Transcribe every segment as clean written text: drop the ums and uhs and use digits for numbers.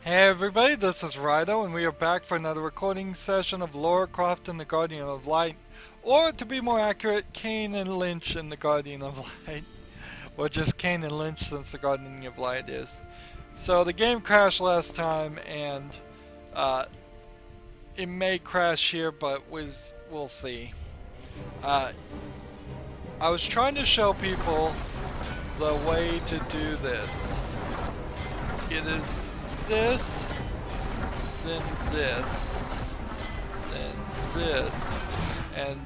Hey everybody, this is Rydo, and we are back for another recording session of Lara Croft and the Guardian of Light, or to be more accurate, Kane and Lynch and the Guardian of Light, or just Kane and Lynch since the Guardian of Light is. So the game crashed last time, and it may crash here, but we'll see. I was trying to show people the way to do this. It is this, then this, then this, and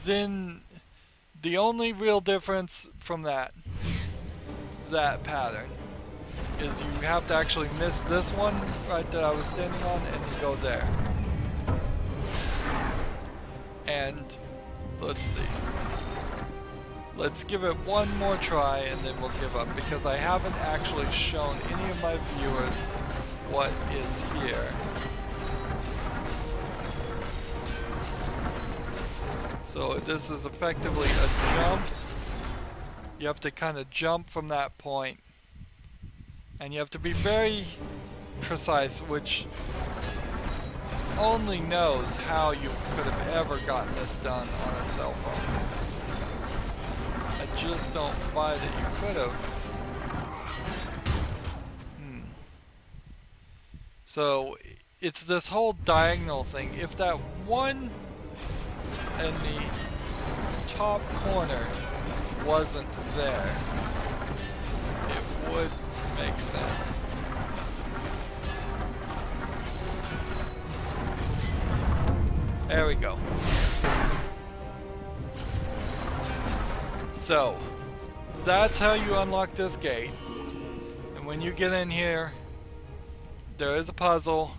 then the only real difference from that pattern is you have to actually miss this one right that I was standing on and you go there. And let's see. Let's give it one more try and then we'll give up, because I haven't actually shown any of my viewers what is here. So this is effectively a jump. You have to kind of jump from that point. And you have to be very precise, which only knows how you could have ever gotten this done on a cell phone. I just don't buy that you could have. So it's this whole diagonal thing. If that one in the top corner wasn't there, it would make sense. There we go. So, that's how you unlock this gate. And when you get in here, there is a puzzle,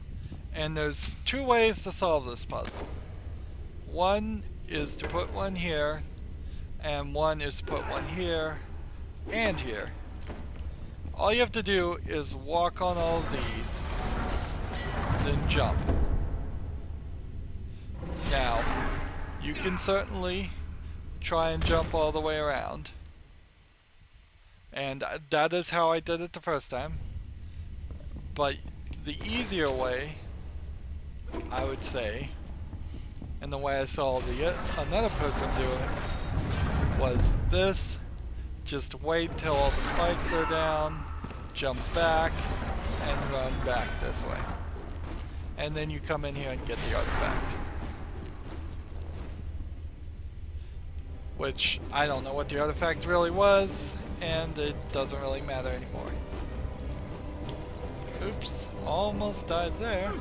and there's two ways to solve this puzzle. One is to put one here, and one is to put one here, and here. All you have to do is walk on all of these, then jump. Now, you can certainly try and jump all the way around. And that is how I did it the first time. But the easier way, I would say, and the way I saw another person do it, was this. Just wait till all the spikes are down, jump back, and run back this way. And then you come in here and get the artifact. Which, I don't know what the artifact really was, and it doesn't really matter anymore. Oops, almost died there.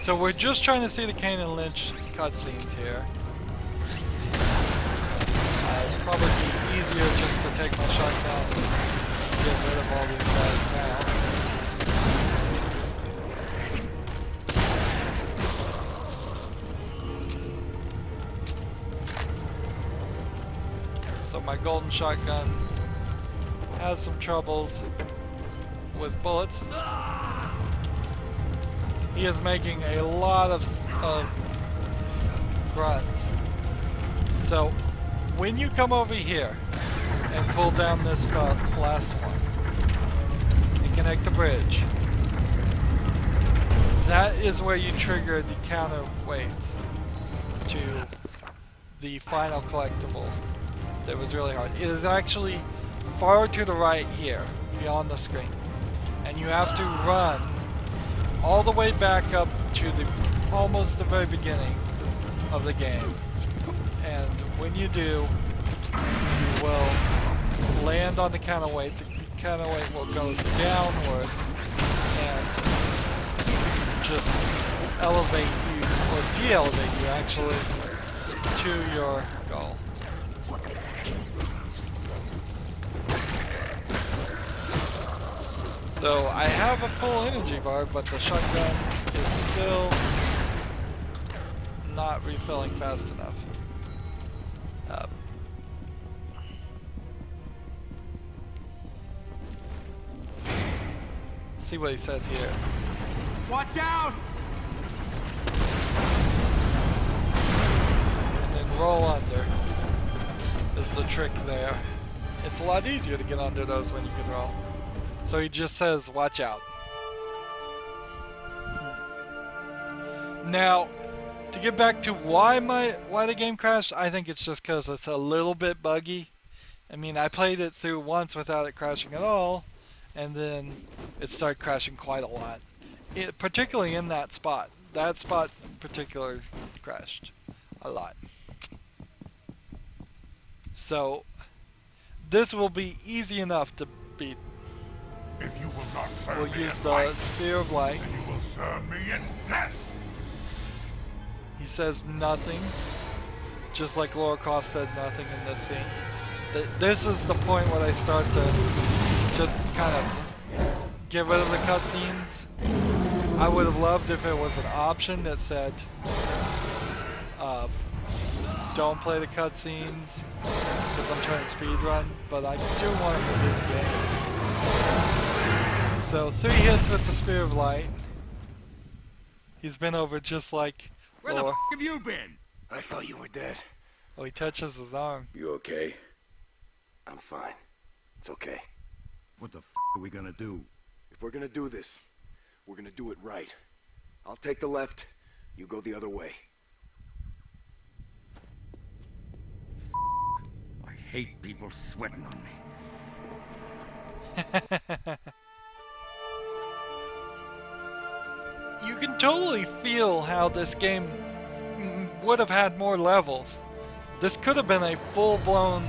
So we're just trying to see the Kane and Lynch cutscenes here. It'd probably be easier just to take my shotgun and get rid of all these guys now. So my golden shotgun has some troubles with bullets. He is making a lot of grunts. So when you come over here and pull down this last one and connect the bridge, that is where you trigger the counterweights to the final collectible. That was really hard. It is actually far to the right here, beyond the screen. And you have to run all the way back up to almost the very beginning of the game. And when you do, you will land on the counterweight. The counterweight will go downward and just elevate you, or de-elevate you actually, to your goal. So I have a full energy bar, but the shotgun is still not refilling fast enough. See what he says here. Watch out! And then roll under is the trick there. It's a lot easier to get under those when you can roll. So he just says, watch out. Now, to get back to why the game crashed, I think it's just because it's a little bit buggy. I mean, I played it through once without it crashing at all, and then it started crashing quite a lot. Particularly in that spot. That spot in particular crashed a lot. So, this will be easy enough to beat. If you will not serve We'll me use in the life, Sphere of Light. then you will serve me in death. He says nothing, just like Lara Croft said nothing in this scene. This is the point where they start to just kind of get rid of the cutscenes. I would have loved if it was an option that said, don't play the cutscenes, because I'm trying to speedrun, but I do want to complete the game. So 3 hits with the Sphere of Light. He's been over just like Where the f have you been? I thought you were dead. Oh, he touches his arm. You okay? I'm fine. It's okay. What the f are we gonna do? If we're gonna do this, we're gonna do it right. I'll take the left, you go the other way. I hate people sweating on me. You can totally feel how this game would have had more levels. This could have been a full-blown,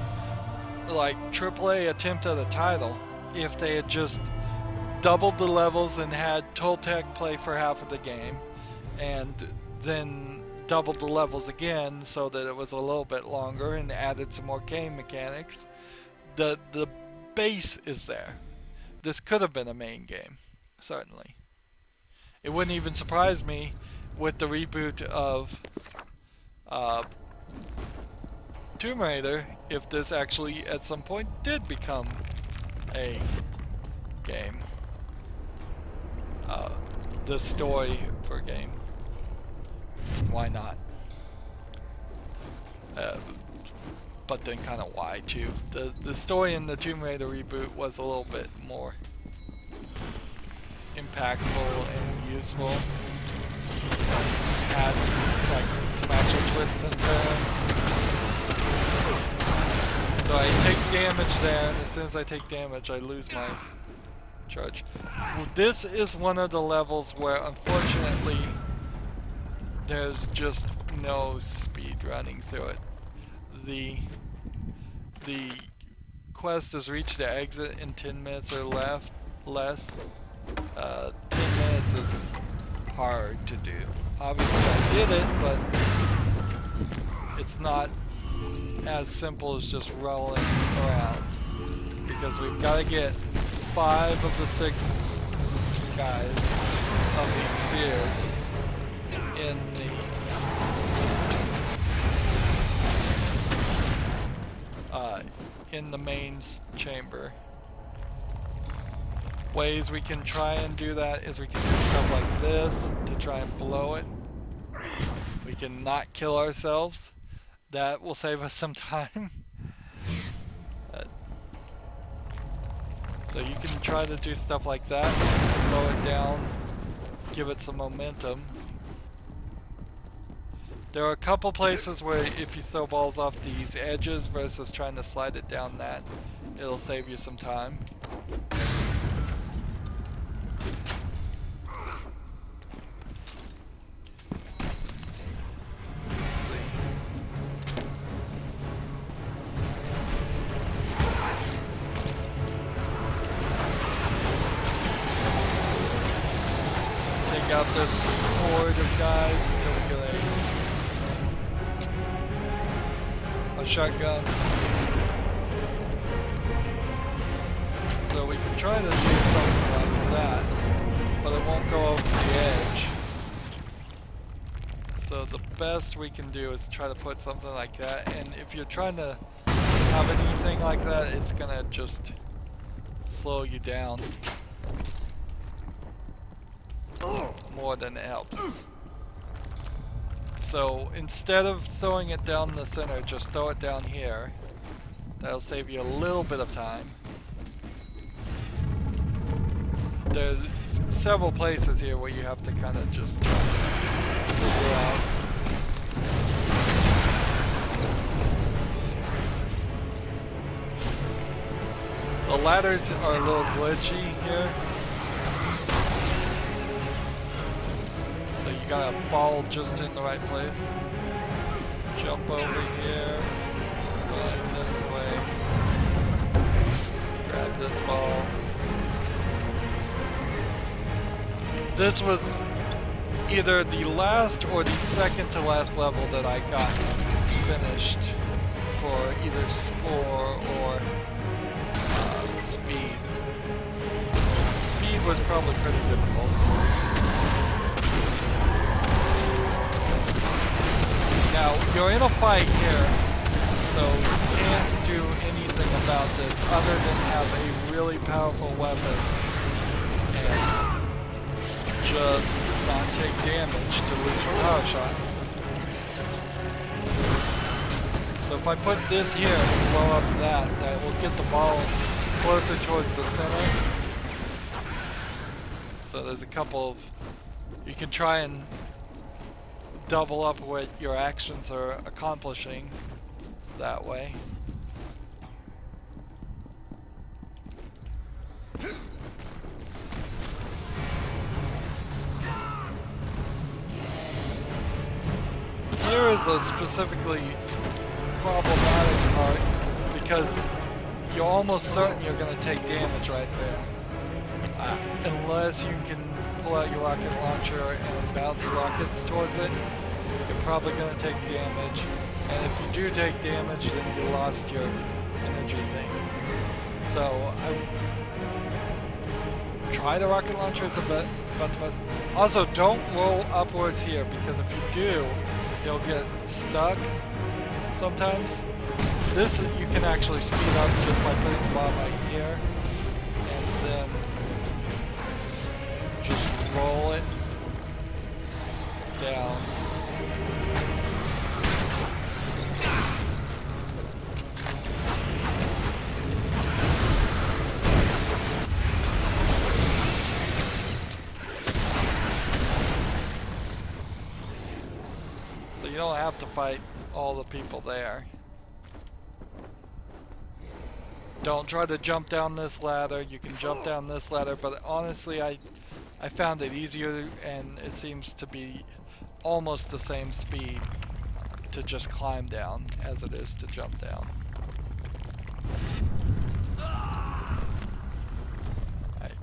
like, AAA attempt at a title if they had just doubled the levels and had Toltec play for half of the game, and then doubled the levels again so that it was a little bit longer and added some more game mechanics. The base is there. This could have been a main game, certainly. It wouldn't even surprise me with the reboot of Tomb Raider if this actually at some point did become a game. The story for a game. Why not? But then kind of why too. The story in the Tomb Raider reboot was a little bit more impactful and useful. Had like some actual twists and turns. So I take damage there, and as soon as I take damage, I lose my charge. Well, this is one of the levels where, unfortunately, there's just no speed running through it. The quest is reach the exit in 10 minutes or less. 10 minutes is hard to do. Obviously I did it, but it's not as simple as just rolling around, because we've got to get 5 of the 6 guys of these spheres in the mains chamber. Ways we can try and do that is we can do stuff like this to try and blow it. We can not kill ourselves. That will save us some time. So you can try to do stuff like that, slow it down, give it some momentum. There are a couple places where if you throw balls off these edges versus trying to slide it down that, it'll save you some time. Take out this horde of guys until we get a shotgun. So we can try to do something like that, but it won't go over the edge. So the best we can do is try to put something like that, and if you're trying to have anything like that, it's gonna just slow you down more than it helps. So instead of throwing it down the center, just throw it down here. That'll save you a little bit of time. there's several places here where you have to kind of just figure out. The ladders are a little glitchy here. So you gotta fall just in the right place. Jump over here. Run this way. Grab this ball. This was either the last or the second to last level that I got finished for either score or speed. Speed was probably pretty difficult. Now, you're in a fight here, so you can't do anything about this other than have a really powerful weapon and just not take damage to lose your power shot. So if I put this here and blow up that will get the ball closer towards the center. So there's a couple of, you can try and double up what your actions are accomplishing that way. Here is a specifically problematic part because you're almost certain you're going to take damage right there. Unless you can pull out your rocket launcher and bounce rockets towards it, you're probably going to take damage. And if you do take damage, then you lost your energy thing. So, try the rocket launcher, it's about the best. Also, don't roll upwards here, because if you do, you'll get stuck sometimes. This you can actually speed up just by putting the bomb right here, and then just roll it down. So you don't have to fight all the people there. Don't try to jump down this ladder. You can jump down this ladder, but honestly I found it easier, and it seems to be almost the same speed to just climb down as it is to jump down. Right.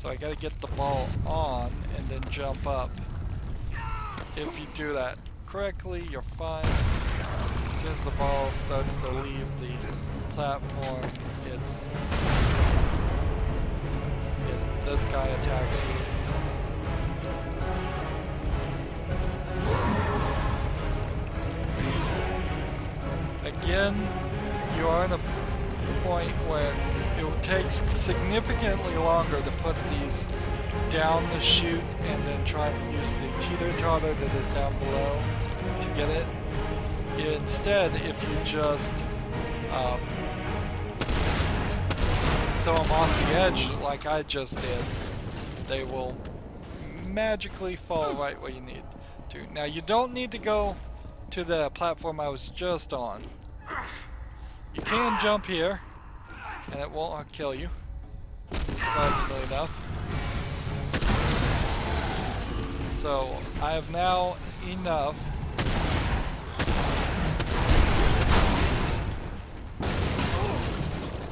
So I gotta get the ball on and then jump up. If you do that correctly, you're fine. As soon as the ball starts to leave the platform, this guy attacks you. Again, you are in a point where it takes significantly longer to put these down the chute and then try to use the teeter-totter that is down below to get it. Instead, if you just throw them off the edge like I just did, they will magically fall right where you need to. Now you don't need to go to the platform I was just on. You can jump here and it won't kill you, surprisingly enough. So I have now enough .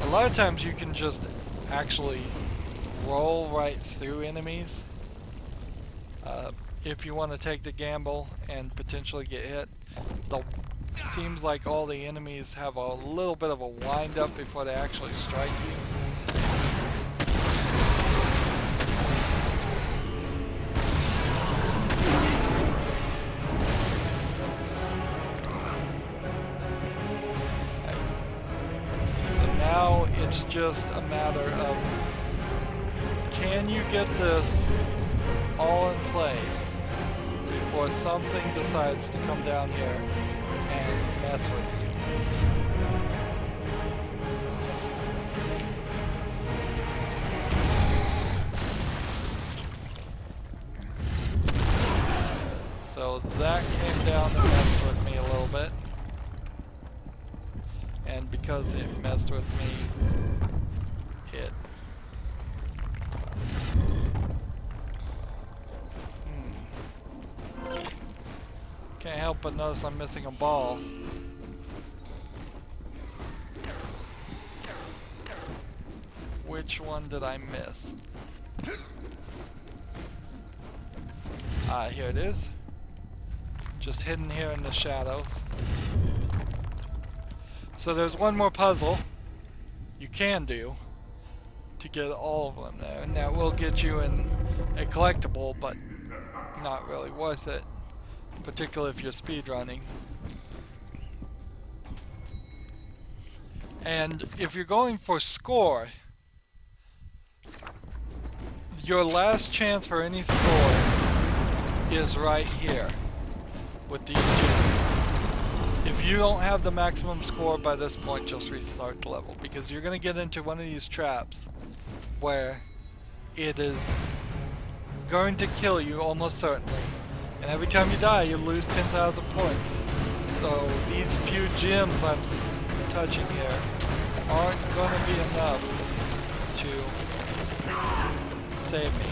A lot of times you can just actually roll right through enemies if you want to take the gamble and potentially get hit. Seems like all the enemies have a little bit of a wind up before they actually strike you. Now it's just a matter of, can you get this all in place before something decides to come down here and mess with you. that came down and messed with me a little bit. And because it messed with me, it... Can't help but notice I'm missing a ball. Which one did I miss? Ah, here it is. Just hidden here in the shadows. So there's one more puzzle you can do to get all of them there, and that will get you in a collectible, but not really worth it, particularly if you're speedrunning. And if you're going for score, your last chance for any score is right here with these gems. If you don't have the maximum score by this point, just restart the level, because you're going to get into one of these traps where it is going to kill you almost certainly, and every time you die you lose 10,000 points. So these few gems I'm touching here aren't going to be enough to save me.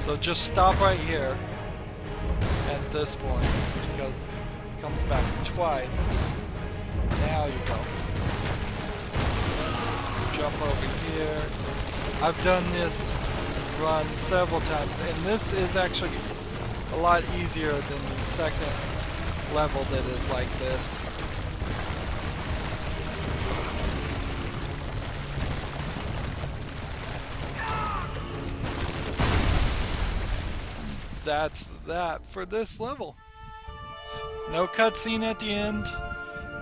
So just stop right here at this point, because it comes back twice. Now you go. Jump over here. I've done this run several times, and this is actually a lot easier than the second level that is like this. That's that for this level. No cutscene at the end.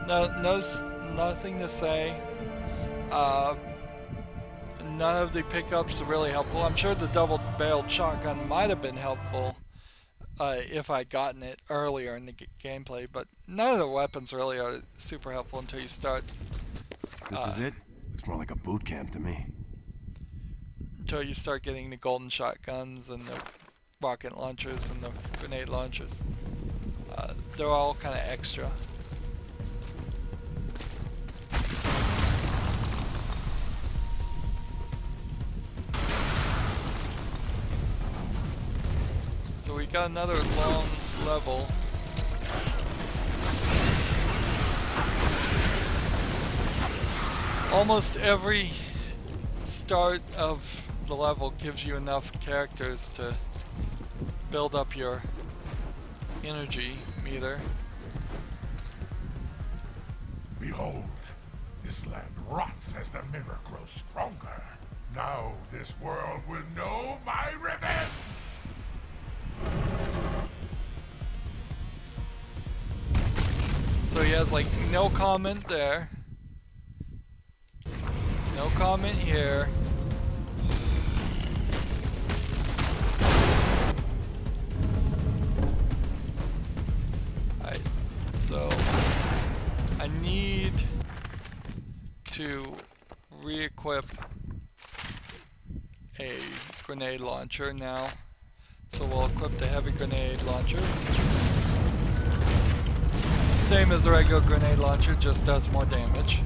Nothing to say. None of the pickups are really helpful. I'm sure the double-barreled shotgun might have been helpful if I'd gotten it earlier in the gameplay, but none of the weapons really are super helpful until you start. This is it? It's more like a boot camp to me. Until you start getting the golden shotguns and the rocket launchers and the grenade launchers. They're all kind of extra. So we got another long level. Almost every start of the level gives you enough characters to build up your energy meter. Behold, this land rots as the mirror grows stronger. Now this world will know my revenge! So he has like no comment there. No comment here. Alright, so I need to re-equip a grenade launcher now. So we'll equip the heavy grenade launcher. Same as the regular grenade launcher, just does more damage.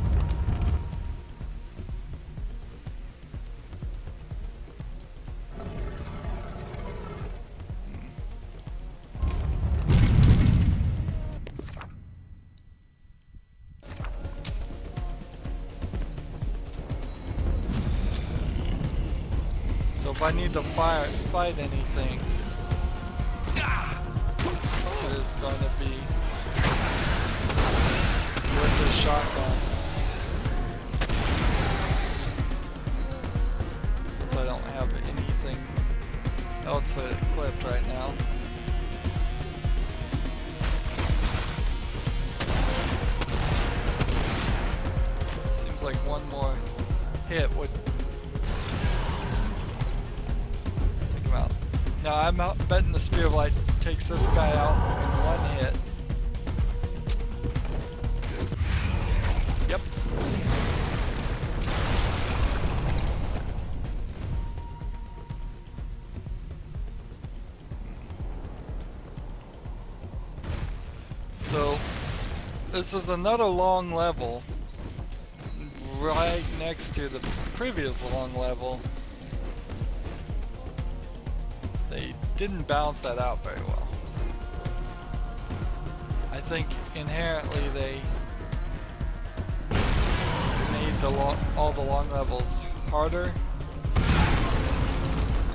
So if I need to fight anything, it is going to be with this shotgun. Since I don't have anything else equipped right now. Seems like one more hit would take him out. Now I'm betting the Spear of Light takes this guy out in one hit. Yep, This is another long level right next to the previous long level. They didn't balance that out very well. I think inherently they made all the long levels harder,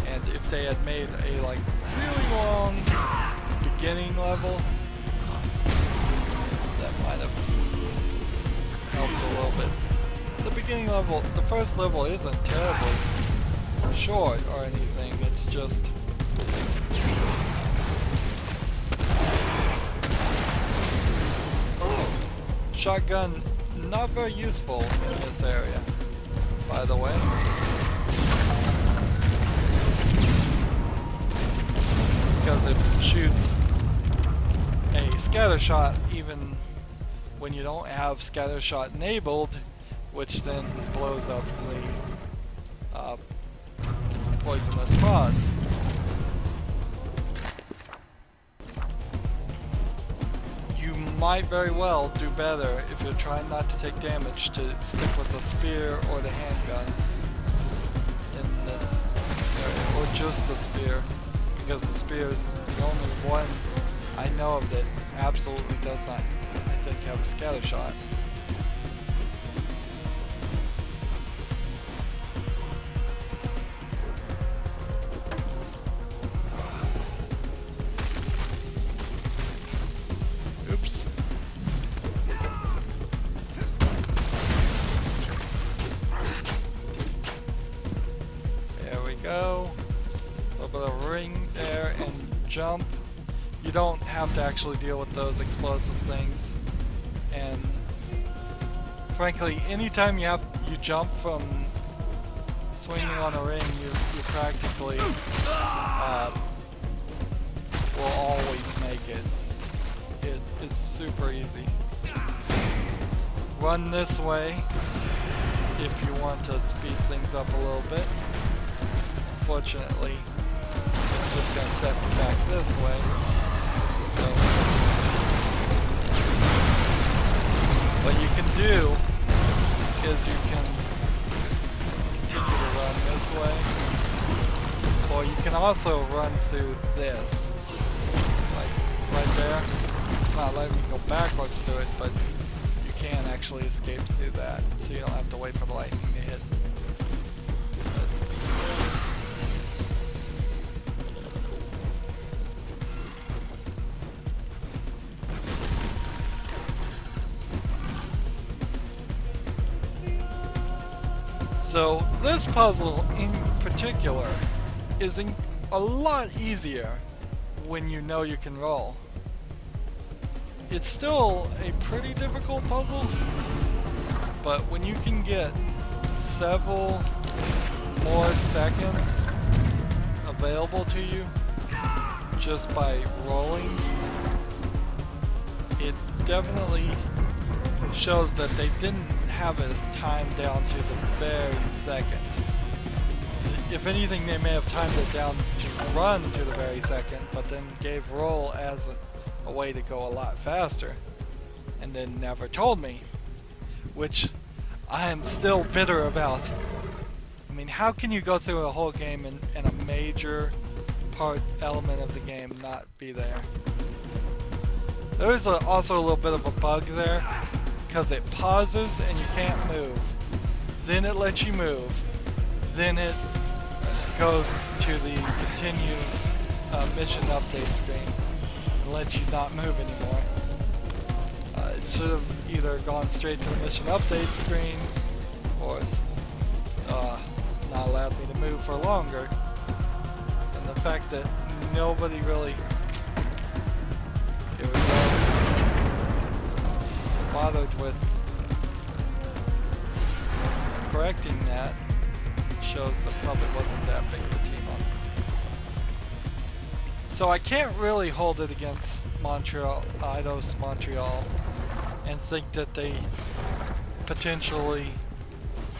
and if they had made a like really long beginning level, that might have helped a little bit. The beginning level, the first level isn't terribly short or anything, it's just shotgun, not very useful in this area, by the way. Because it shoots a scatter shot even when you don't have scatter shot enabled, which then blows up the poisonous pods. You might very well do better if you're trying not to take damage to stick with the spear or the handgun in this area, or just the spear, because the spear is the only one I know of that absolutely does not, I think, have a scatter shot. Go. A little bit of ring there and jump. You don't have to actually deal with those explosive things. And frankly, anytime you jump from swinging on a ring, you practically will always make it. It's super easy. Run this way if you want to speed things up a little bit. Fortunately, it's just going to step you back this way. So, what you can do is you can continue to run this way, or you can also run through this. Like right there. It's not letting me go backwards through it, but you can actually escape through that, so you don't have to wait for the lightning to hit. So this puzzle in particular is a lot easier when you know you can roll. It's still a pretty difficult puzzle, but when you can get several more seconds available to you just by rolling, it definitely shows that they didn't have it timed down to the very second. If anything, they may have timed it down to run to the very second, but then gave roll as a way to go a lot faster, and then never told me, which I am still bitter about. I mean, how can you go through a whole game and a major element of the game not be there? There is also a little bit of a bug there, because it pauses and you can't move. Then it lets you move. Then it goes to the continues mission update screen and lets you not move anymore. It should have either gone straight to the mission update screen or not allowed me to move for longer. And the fact that nobody really bothered with correcting that shows that probably wasn't that big of a team on it. So I can't really hold it against Eidos Montreal and think that they potentially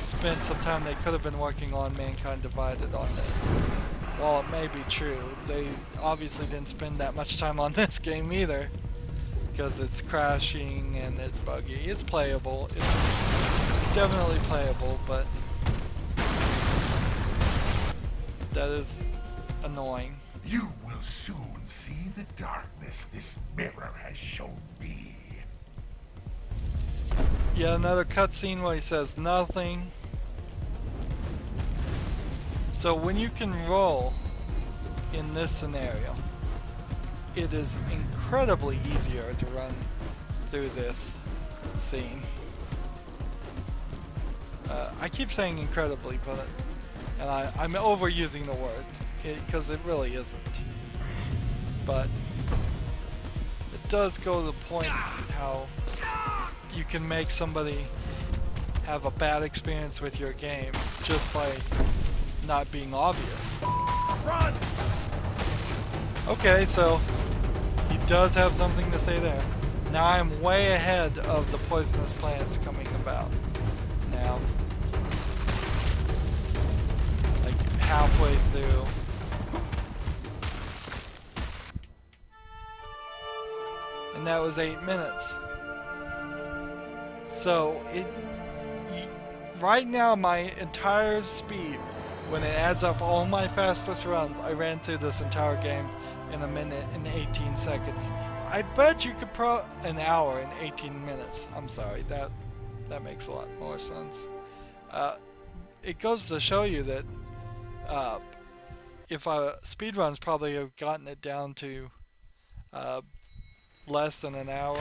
spent some time they could have been working on Mankind Divided on this. While it may be true, they obviously didn't spend that much time on this game either, because it's crashing and it's buggy. It's playable. It's definitely playable, but that is annoying. You will soon see the darkness this mirror has shown me. Yeah, another cutscene where he says nothing. So when you can roll in this scenario, it is incredibly easier to run through this scene. I keep saying incredibly, but I'm overusing the word because it really isn't. But it does go to the point how you can make somebody have a bad experience with your game just by not being obvious. Run! Okay, so he does have something to say there. Now I'm way ahead of the poisonous plants coming about. Now, like halfway through. And that was 8 minutes. So right now my entire speed, when it adds up all my fastest runs, I ran through this entire game in 1 minute and 18 seconds. I bet you could an hour and 18 minutes. I'm sorry, that makes a lot more sense. It goes to show you that if speedruns probably have gotten it down to less than an hour,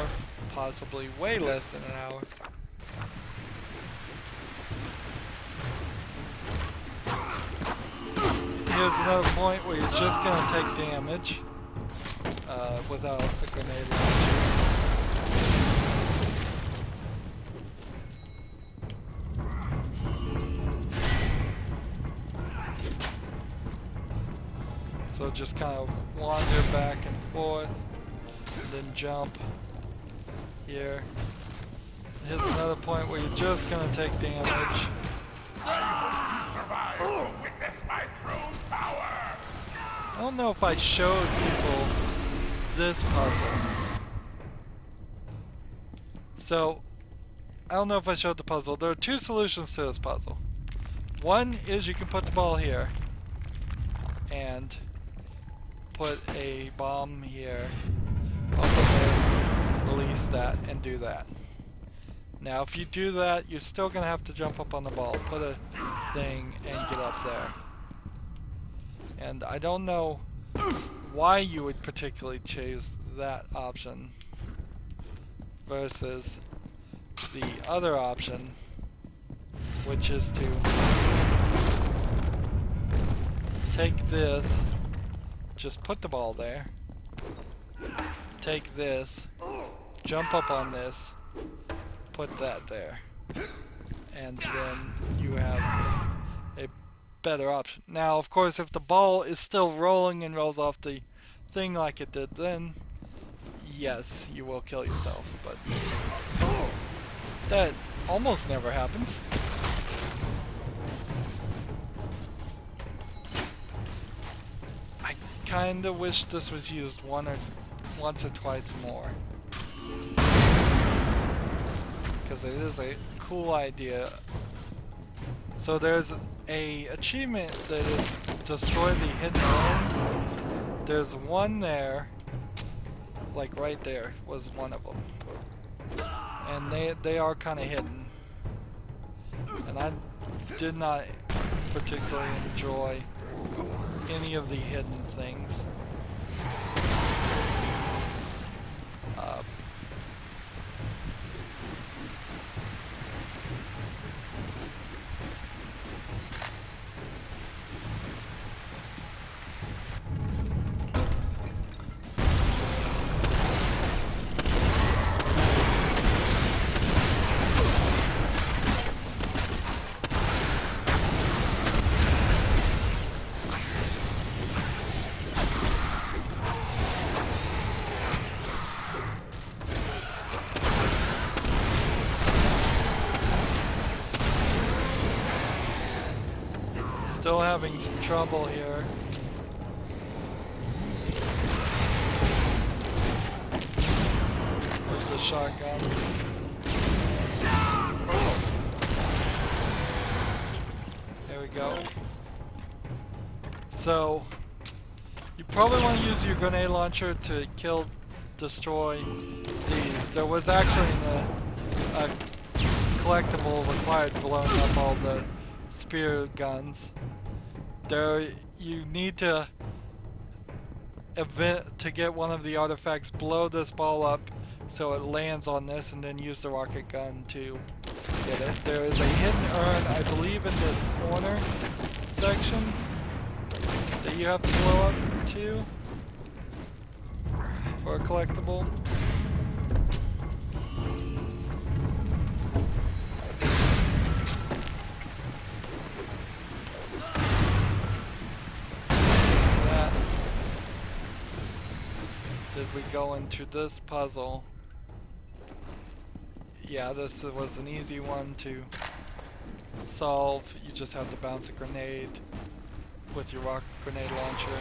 possibly way less than an hour. Here's another point where you're just gonna take damage without a grenade launcher. So just kind of wander back and forth, and then jump here. Here's another point where you're just gonna take damage. I hope you survive to witness my true power. I don't know if I showed people this puzzle. So, I don't know if I showed the puzzle. There are two solutions to this puzzle. One is you can put the ball here and put a bomb here, open this, release that, and do that. Now if you do that, you're still gonna have to jump up on the ball, put a thing, and get up there. And I don't know why you would particularly choose that option versus the other option, which is to take this, just put the ball there, take this, jump up on this, put that there, and then you have a better option. Now of course if the ball is still rolling and rolls off the thing like it did then, yes, you will kill yourself, but that almost never happens. I kinda wish this was used once or twice more, because it is a cool idea. So there's a achievement that is destroy the hidden rooms. There's one there, like right there was one of them, and they are kind of hidden, and I did not particularly enjoy any of the hidden things. Still having some trouble here. shotgun. There we go. So, you probably want to use your grenade launcher to destroy these. There was actually a collectible required blowing up all the spear guns. You need to get one of the artifacts, blow this ball up so it lands on this, and then use the rocket gun to get it. There is a hidden urn, I believe, in this corner section that you have to blow up to for a collectible. Did we go into this puzzle? Yeah, this was an easy one to solve. You just have to bounce a grenade with your rocket grenade launcher.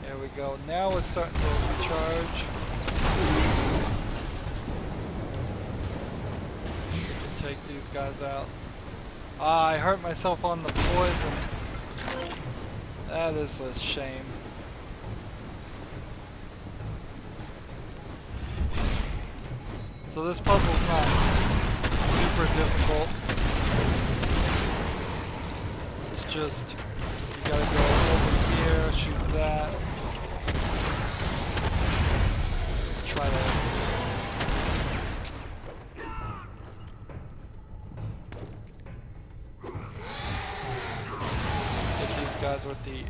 There we go. Go. Now it's starting to recharge. We can take these guys out. Ah, I hurt myself on the poison. That is a shame. So this puzzle's not super difficult. It's just, you gotta go over here, shoot that. Try to get these guys with the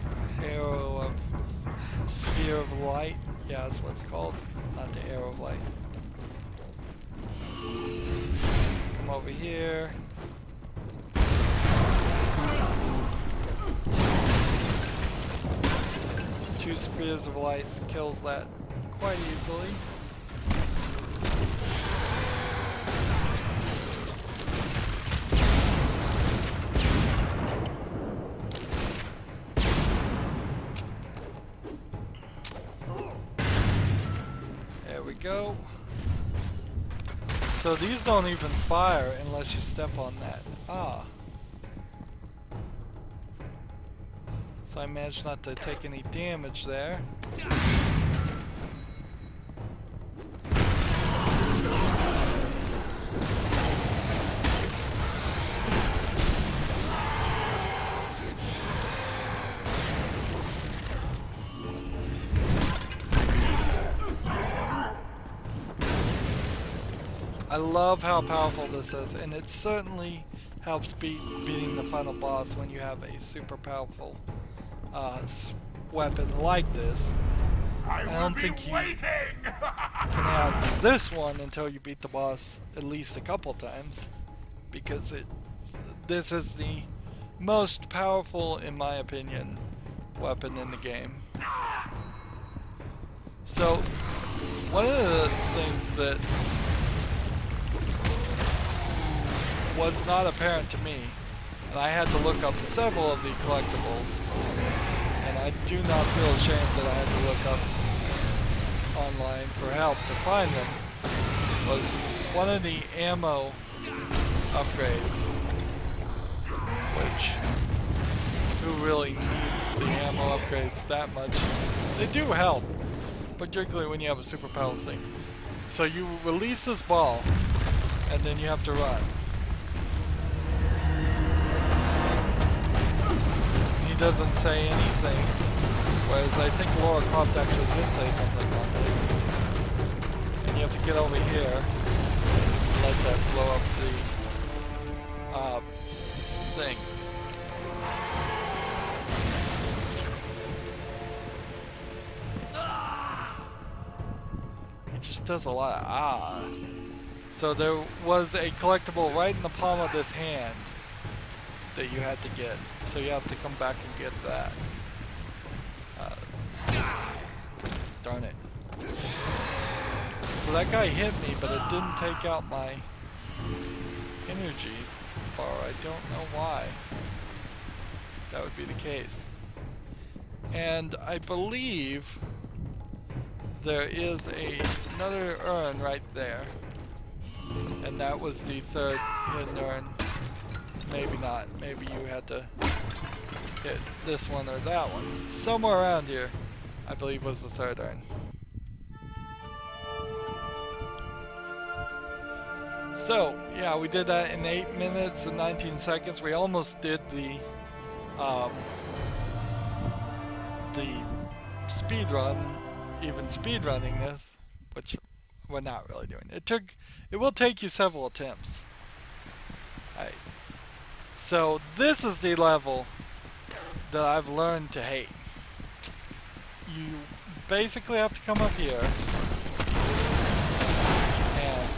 arrow of spear of light. Yeah, that's what it's called, not the arrow of light. Come over here. Two spears of light kills that quite easily. There we go. So these don't even fire unless you step on that. Ah. So I managed not to take any damage there. I love how powerful this is, and it certainly helps beating the final boss when you have a super powerful weapon like this. I don't think you can have this one until you beat the boss at least a couple times, because this is the most powerful, in my opinion, weapon in the game. So one of the things that was not apparent to me, and I had to look up several of the collectibles, and I do not feel ashamed that I had to look up online for help to find them, was one of the ammo upgrades, which, who really needs the ammo upgrades that much? They do help, particularly when you have a super powerful thing. So you release this ball, and then you have to run. Doesn't say anything, whereas I think Lara Croft actually did say something on this. And you have to get over here and let that blow up the thing. It just does a lot of So there was a collectible right in the palm of this hand that you had to get. So you have to come back and get that. Darn it. So that guy hit me, but it didn't take out my energy bar. I don't know why that would be the case. And I believe there is another urn right there. And that was the third hidden urn. Maybe not. Maybe you had to hit this one or that one. Somewhere around here, I believe, was the third urn. So, yeah, we did that in 8 minutes and 19 seconds. We almost did the speed run, even speed running this, which we're not really doing. It will take you several attempts. Alright. So this is the level that I've learned to hate. You basically have to come up here and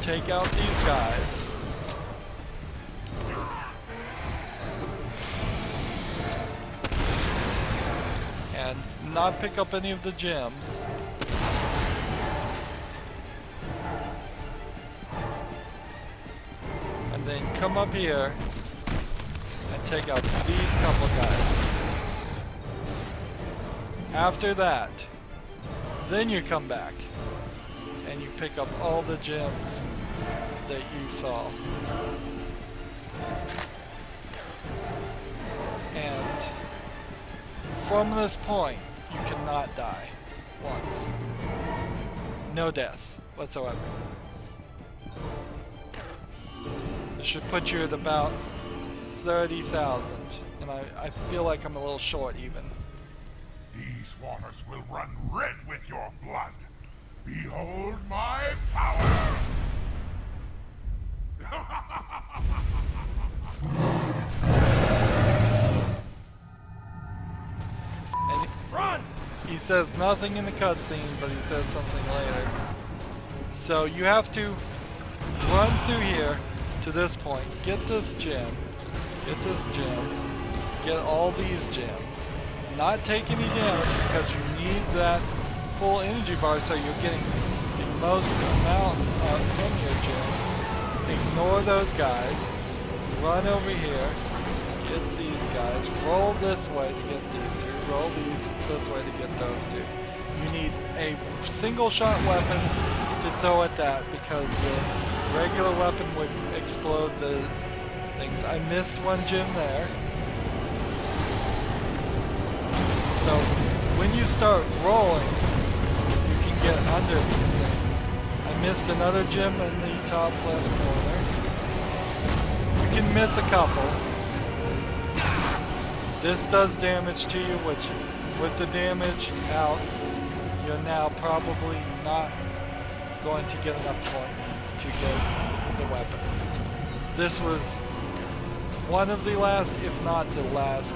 take out these guys. And not pick up any of the gems. And then come up here and take out these couple guys. After that, then you come back and you pick up all the gems that you saw. And from this point, you cannot die once. No deaths whatsoever. This should put you at about 30,000, and I feel like I'm a little short even. These waters will run red with your blood. Behold my power! And Run! he says nothing in the cutscene, but he says something later. So you have to run through here to this point, get this gem, get all these gems, not take any damage because you need that full energy bar so you're getting the most amount from your gem. Ignore those guys, run over here, get these guys, roll this way to get these two, roll these this way to get those two. You need a single shot weapon to throw at that because the regular weapon would explode the things. I missed one gem there. So when you start rolling, you can get under these things. I missed another gem in the top left corner. You can miss a couple. This does damage to you, which with the damage out, you're now probably not going to get enough points to get the weapon. This was one of the last, if not the last,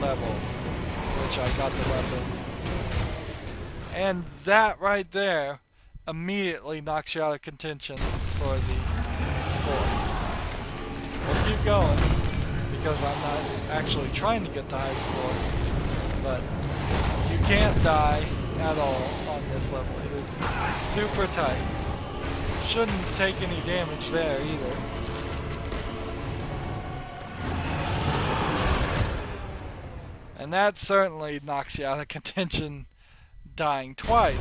levels which I got the weapon. And that right there immediately knocks you out of contention for the score. We'll keep going because I'm not actually trying to get the high score. But you can't die at all on this level. It is super tight. Shouldn't take any damage there either. And that certainly knocks you out of contention dying twice.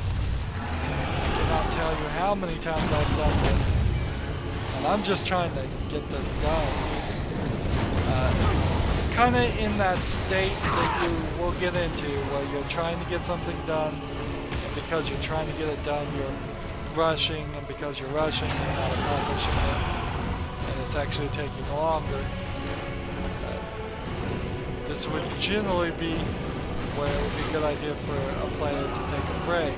I cannot tell you how many times I've done this. And I'm just trying to get this done. Kind of in that state that you will get into where you're trying to get something done, and because you're trying to get it done, you're rushing, and because you're rushing, you're not accomplishing it, and it's actually taking longer. This would generally be where it would be a good idea for a player to take a break.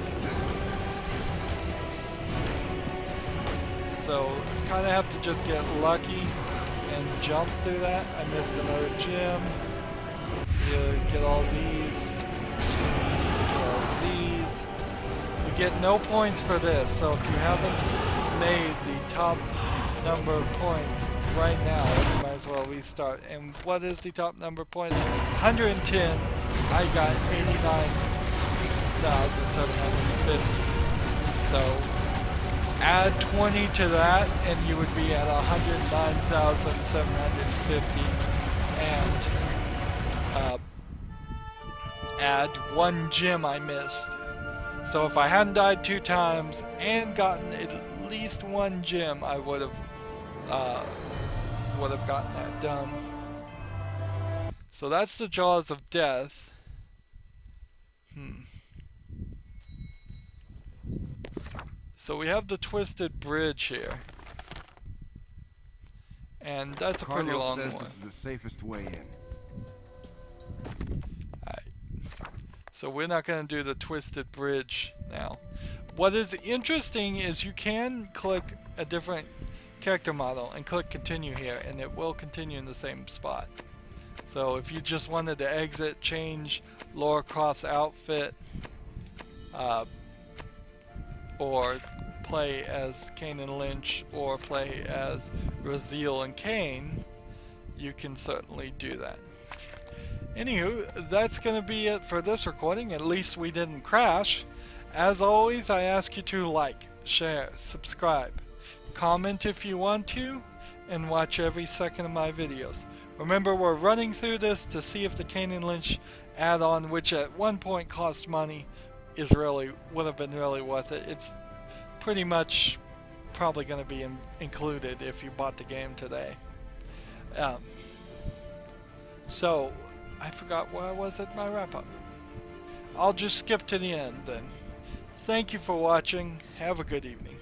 So, kind of have to just get lucky and jump through that. I missed another gem. You get all these. Get all these. You get no points for this, so if you haven't made the top number of points right now, you might as well restart. And what is the top number point? 110. I got 89,750. So add 20 to that and you would be at 109,750. And add 1 gem I missed. So if I hadn't died 2 times and gotten at least 1 gem, I would have gotten that done. So that's the Jaws of Death. So we have the Twisted Bridge here. And that's a pretty Carlos long says one. this is the safest way in. So we're not going to do the Twisted Bridge now. What is interesting is you can click a different character model and click continue here and it will continue in the same spot. So if you just wanted to exit, change Lara Croft's outfit, or play as Kane and Lynch, or play as Rydo and Kane, you can certainly do that. Anywho, that's going to be it for this recording. At least we didn't crash. As always, I ask you to like, share, subscribe, comment if you want to, and watch every second of my videos. Remember, we're running through this to see if the Kane and Lynch add-on, which at one point cost money, would have been really worth it. It's pretty much probably going to be included if you bought the game today. So I forgot where I was at my wrap-up. I'll just skip to the end then. Thank you for watching. Have a good evening.